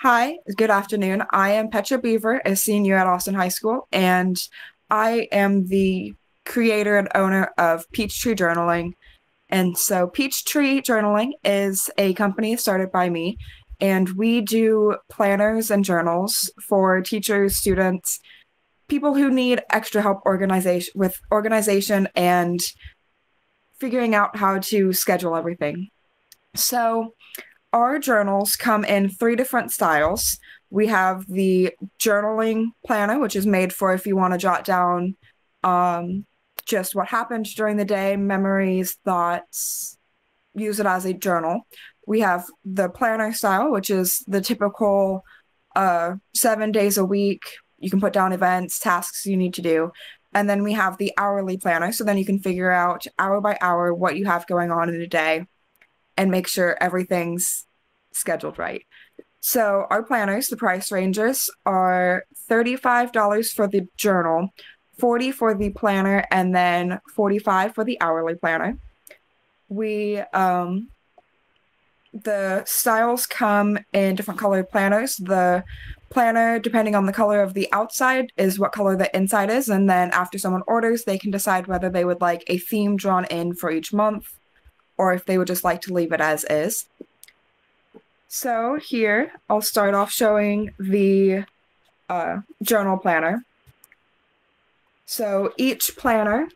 Hi, good afternoon. I am Petra Beaver, a senior at Austin High School, and I am the creator and owner of Peachtree Journaling. And so, Peachtree Journaling is a company started by me, and we do planners and journals for teachers, students, people who need extra help organization and figuring out how to schedule everything. So, our journals come in three different styles. We have the journaling planner, which is made for if you want to jot down um, just what happened during the day, memories, thoughts, use it as a journal. We have the planner style, which is the typical 7 days a week. You can put down events, tasks you need to do. And then we have the hourly planner. So then you can figure out hour by hour what you have going on in a day and make sure everything's scheduled right. So our planners, the price ranges are $35 for the journal, $40 for the planner, and then $45 for the hourly planner. The styles come in different colored planners. The planner, depending on the color of the outside, is what color the inside is. And then after someone orders, they can decide whether they would like a theme drawn in for each month or if they would just like to leave it as is. So here, I'll start off showing the journal planner. So each planner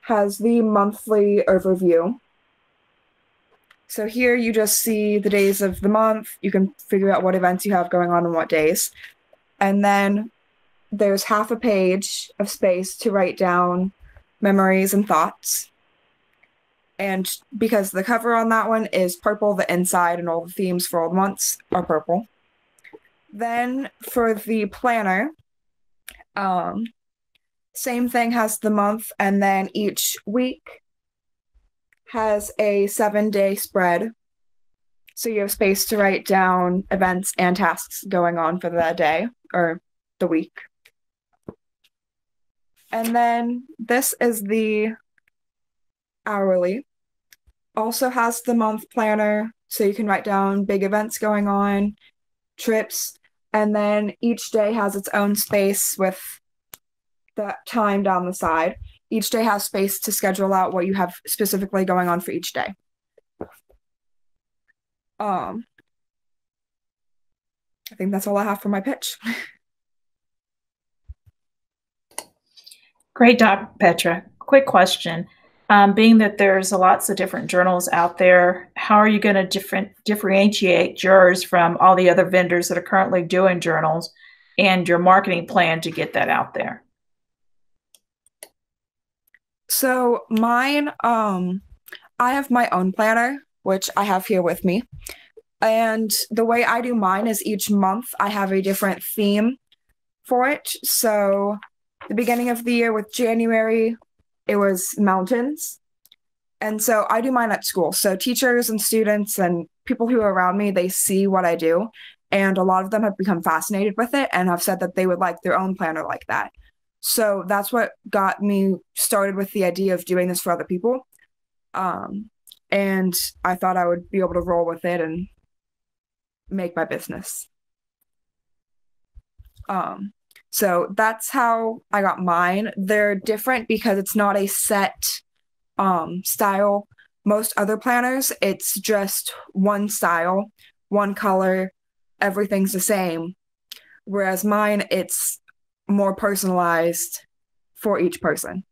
has the monthly overview. So here you just see the days of the month. You can figure out what events you have going on and what days. And then there's half a page of space to write down memories and thoughts. And because the cover on that one is purple, the inside and all the themes for all the months are purple. Then for the planner, same thing, has the month, and then each week has a 7-day spread. So you have space to write down events and tasks going on for that day or the week. And then this is the hourly. Also has the month planner, so you can write down big events going on, trips, and then each day has its own space with the time down the side. Each day has space to schedule out what you have specifically going on for each day. I think that's all I have for my pitch. Great job, Petra. Quick question. Being that there's lots of different journals out there, how are you going to differentiate yours from all the other vendors that are currently doing journals and your marketing plan to get that out there? So mine, I have my own planner, which I have here with me. And the way I do mine is each month I have a different theme for it. So the beginning of the year with January, it was mountains. And so I do mine at school. So teachers and students and people who are around me, they see what I do. And a lot of them have become fascinated with it and have said that they would like their own planner like that. So that's what got me started with the idea of doing this for other people. And I thought I would be able to roll with it and make my business. So that's how I got mine. They're different because it's not a set style. Most other planners, it's just one style, one color, everything's the same. Whereas mine, it's more personalized for each person.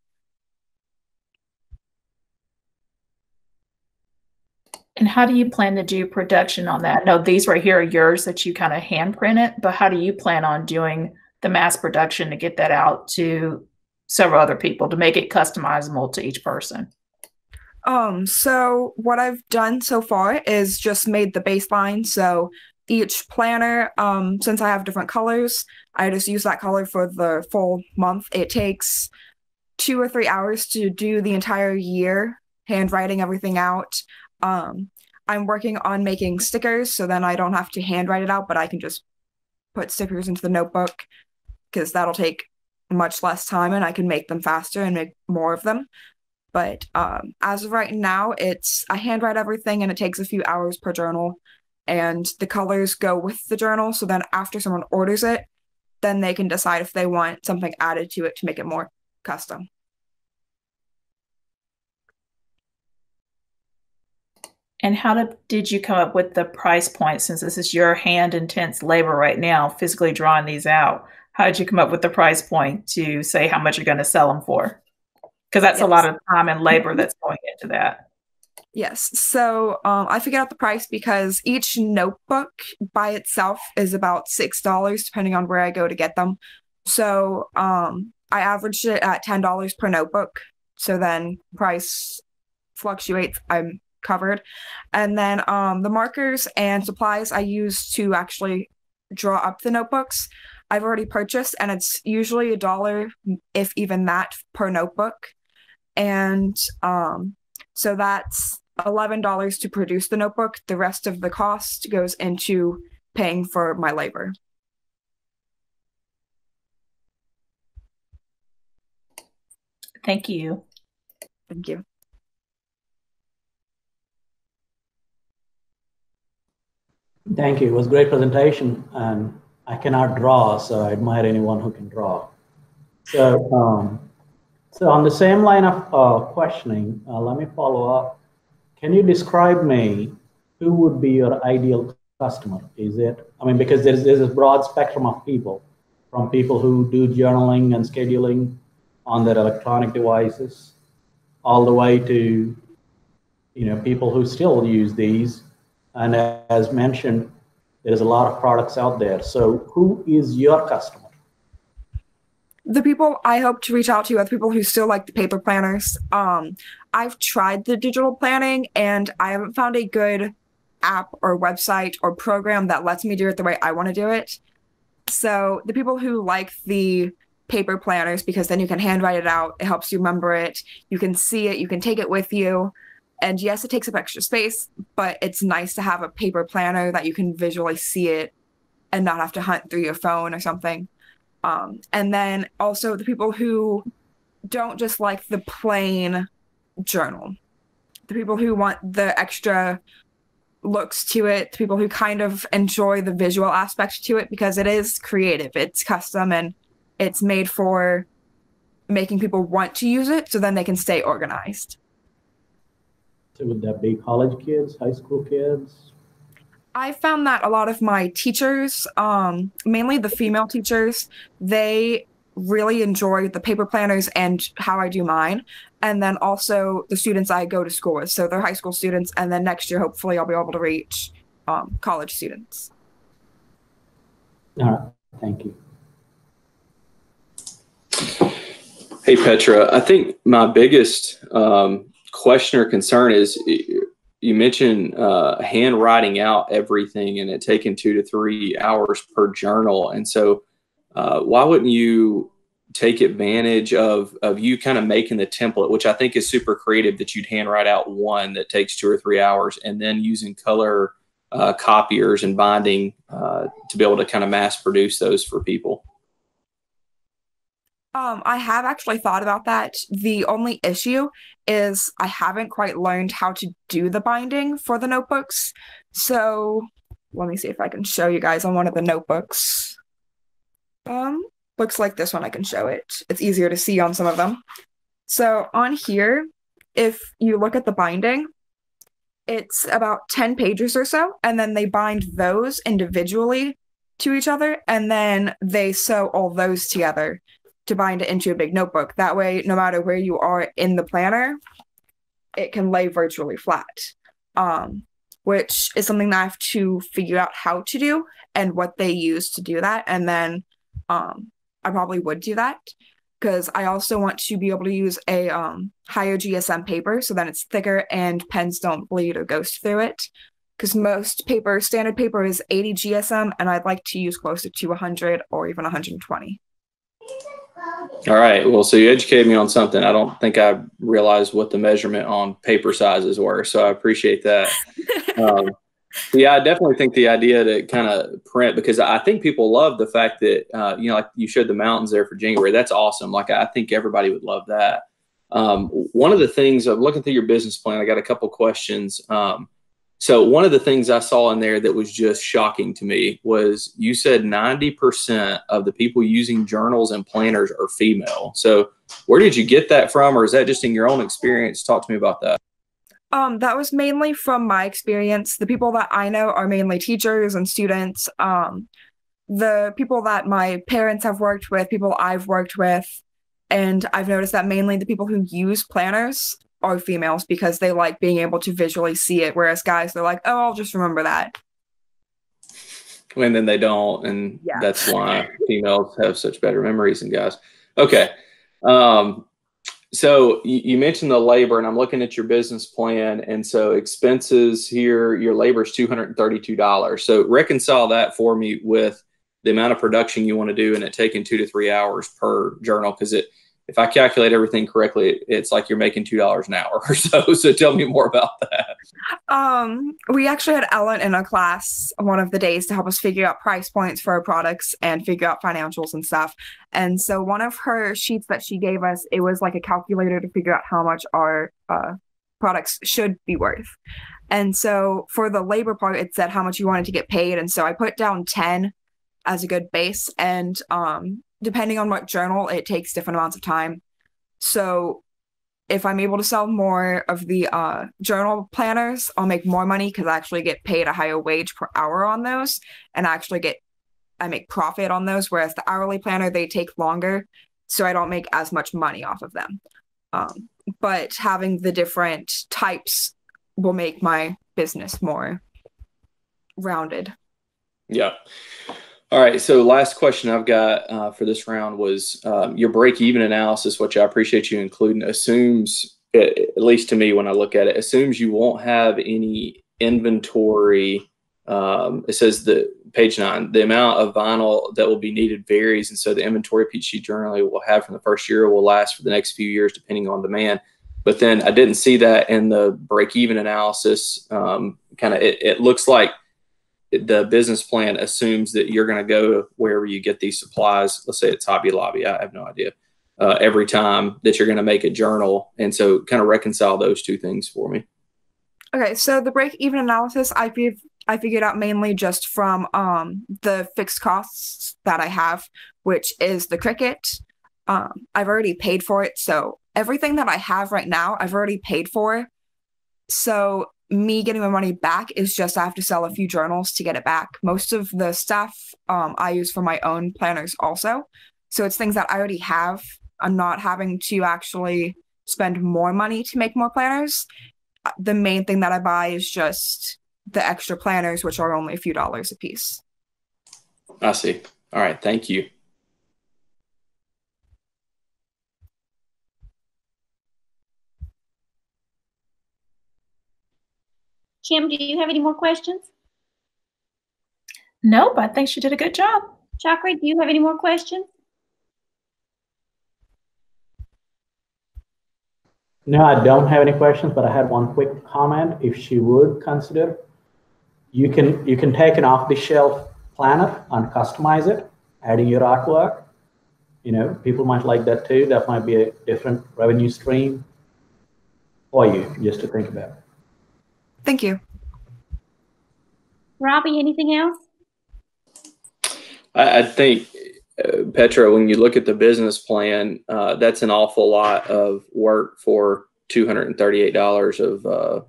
And how do you plan to do production on that? I know these right here are yours that you kind of hand printed, but how do you plan on doing the mass production to get that out to several other people to make it customizable to each person? So what I've done so far is just made the baseline. So each planner, since I have different colors, I just use that color for the full month. It takes 2 or 3 hours to do the entire year, handwriting everything out. I'm working on making stickers, so then I don't have to handwrite it out, but I can just put stickers into the notebook because that'll take much less time and I can make them faster and make more of them. But as of right now, I handwrite everything and it takes a few hours per journal. and the colors go with the journal. So then after someone orders it, then they can decide if they want something added to it to make it more custom. And how did you come up with the price point, since this is your hand-intense labor right now, physically drawing these out? How did you come up with the price point to say how much you're going to sell them for? Because that's a lot of time and labor that's going into that. Yes. So I figured out the price because each notebook by itself is about $6, depending on where I go to get them. So I averaged it at $10 per notebook. So then price fluctuates. I'm covered. And then the markers and supplies I use to actually draw up the notebooks, I've already purchased, and it's usually $1, if even that, per notebook. And so that's $11 to produce the notebook. The rest of the cost goes into paying for my labor. Thank you. Thank you. Thank you. It was a great presentation, and I cannot draw, so I admire anyone who can draw. So, so on the same line of questioning, let me follow up. Can you describe me who would be your ideal customer? Is it, I mean, because there's a broad spectrum of people, from people who do journaling and scheduling on their electronic devices, all the way to, you know, people who still use these. And as mentioned, there's a lot of products out there. So who is your customer? The people I hope to reach out to are the people who still like the paper planners. I've tried the digital planning, and I haven't found a good app or website or program that lets me do it the way I want to do it. So the people who like the paper planners, because then you can handwrite it out, it helps you remember it, you can see it, you can take it with you. And yes, it takes up extra space, but it's nice to have a paper planner that you can visually see it and not have to hunt through your phone or something. And then also the people who don't just like the plain journal, the people who want the extra looks to it, the people who kind of enjoy the visual aspect to it, because it is creative, it's custom, and it's made for making people want to use it so then they can stay organized. So would that be college kids, high school kids? I found that a lot of my teachers, mainly the female teachers, they really enjoy the paper planners and how I do mine. And then also the students I go to school with. So they're high school students. And then next year, hopefully, I'll be able to reach college students. All right. Thank you. Hey, Petra, I think my biggest question or concern is, you mentioned handwriting out everything and it taking 2 to 3 hours per journal. And so why wouldn't you take advantage of you kind of making the template, which I think is super creative, that you'd handwrite out one that takes 2 or 3 hours, and then using color copiers and binding to be able to kind of mass produce those for people? I have actually thought about that. The only issue is I haven't quite learned how to do the binding for the notebooks. So let me see if I can show you guys on one of the notebooks. Looks like this one, I can show it. It's easier to see on some of them. So on here, if you look at the binding, it's about 10 pages or so, and then they bind those individually to each other, and then they sew all those together to bind it into a big notebook. That way, no matter where you are in the planner, it can lay virtually flat, which is something that I have to figure out how to do and what they use to do that. And then I probably would do that, because I also want to be able to use a higher GSM paper so that it's thicker and pens don't bleed or ghost through it. Because most paper, standard paper, is 80 GSM, and I'd like to use closer to 100 or even 120. All right. Well, so you educated me on something. I don't think I realized what the measurement on paper sizes were, so I appreciate that. Yeah, I definitely think the idea to kind of print, because I think people love the fact that, like you showed the mountains there for January. That's awesome. Like, I think everybody would love that. One of the things, I'm looking through your business plan, I got a couple questions. So one of the things I saw in there that was just shocking to me was you said 90% of the people using journals and planners are female. So where did you get that from, or is that just in your own experience? Talk to me about that. That was mainly from my experience. The people that I know are mainly teachers and students. The people that my parents have worked with, people I've worked with, and I've noticed that mainly the people who use planners are females because they like being able to visually see it, whereas guys, they're like, oh, I'll just remember that. And then they don't, and that's why females have such better memories than guys. Okay. So you mentioned the labor, and I'm looking at your business plan, and so expenses here, your labor is $232. So reconcile that for me with the amount of production you want to do and it taking 2 to 3 hours per journal, because if I calculate everything correctly, it's like you're making $2 an hour or so. So tell me more about that. We actually had Ellen in a class one of the days to help us figure out price points for our products and figure out financials and stuff. And so one of her sheets that she gave us, it was like a calculator to figure out how much our products should be worth. And so for the labor part, it said how much you wanted to get paid. And so I put down 10 as a good base. And depending on what journal, it takes different amounts of time. So if I'm able to sell more of the journal planners, I'll make more money because I actually get paid a higher wage per hour on those, and I make profit on those, whereas the hourly planner, they take longer, so I don't make as much money off of them. But having the different types will make my business more rounded. Yeah. All right. So last question I've got for this round was your break-even analysis, which I appreciate you including, assumes, at least to me when I look at it, assumes you won't have any inventory. It says the page 9, the amount of vinyl that will be needed varies. And so the inventory Peachtree Journaling will have from the first year will last for the next few years, depending on demand. But then I didn't see that in the break-even analysis. It looks like the business plan assumes that you're going to go wherever you get these supplies. Let's say it's Hobby Lobby. I have no idea. Every time that you're going to make a journal. And so kind of reconcile those two things for me. Okay. So the break-even analysis, I figured out mainly just from the fixed costs that I have, which is the Cricut. I've already paid for it. So everything that I have right now, I've already paid for. So me getting my money back is just I have to sell a few journals to get it back. Most of the stuff I use for my own planners also. So it's things that I already have. I'm not having to actually spend more money to make more planners. The main thing that I buy is just the extra planners, which are only a few dollars a piece. I see. All right. Thank you. Kim, do you have any more questions? Nope, I think she did a good job. Chakri, do you have any more questions? No, I don't have any questions, but I had one quick comment. If she would consider, you can take an off-the-shelf planner and customize it, adding your artwork. You know, people might like that too. That might be a different revenue stream for you, just to think about. Thank you. Robbie, anything else? I think, Petra, when you look at the business plan, that's an awful lot of work for $238 of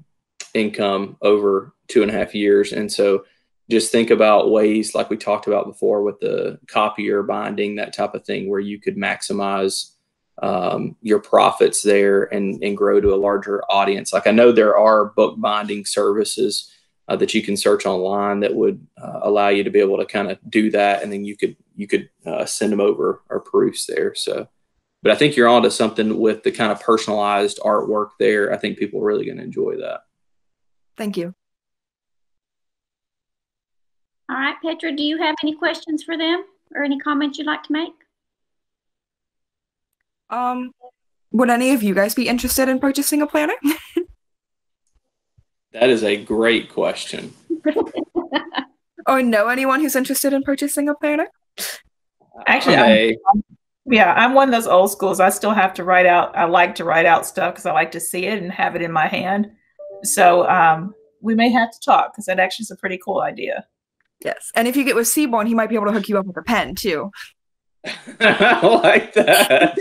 income over 2.5 years. And so just think about ways like we talked about before with the copier binding, that type of thing, where you could maximize your profits there and grow to a larger audience. Like I know there are book binding services that you can search online that would allow you to be able to kind of do that, and then you could send them over or proofs there. So, but I think you're onto something with the kind of personalized artwork there. I think people are really going to enjoy that. Thank you. All right, Petra, do you have any questions for them or any comments you'd like to make? Would any of you guys be interested in purchasing a planner? That is a great question. Or know anyone who's interested in purchasing a planner? Actually, I'm one of those old schools. I still have to write out. I like to write out stuff because I like to see it and have it in my hand. So we may have to talk because that actually is a pretty cool idea. Yes. And if you get with Seaborn, he might be able to hook you up with a pen too. I like that.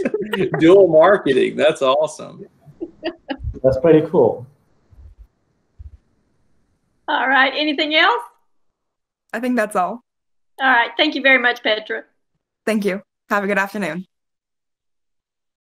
Dual marketing. That's awesome. That's pretty cool. All right. Anything else? I think that's all. All right. Thank you very much, Petra. Thank you. Have a good afternoon.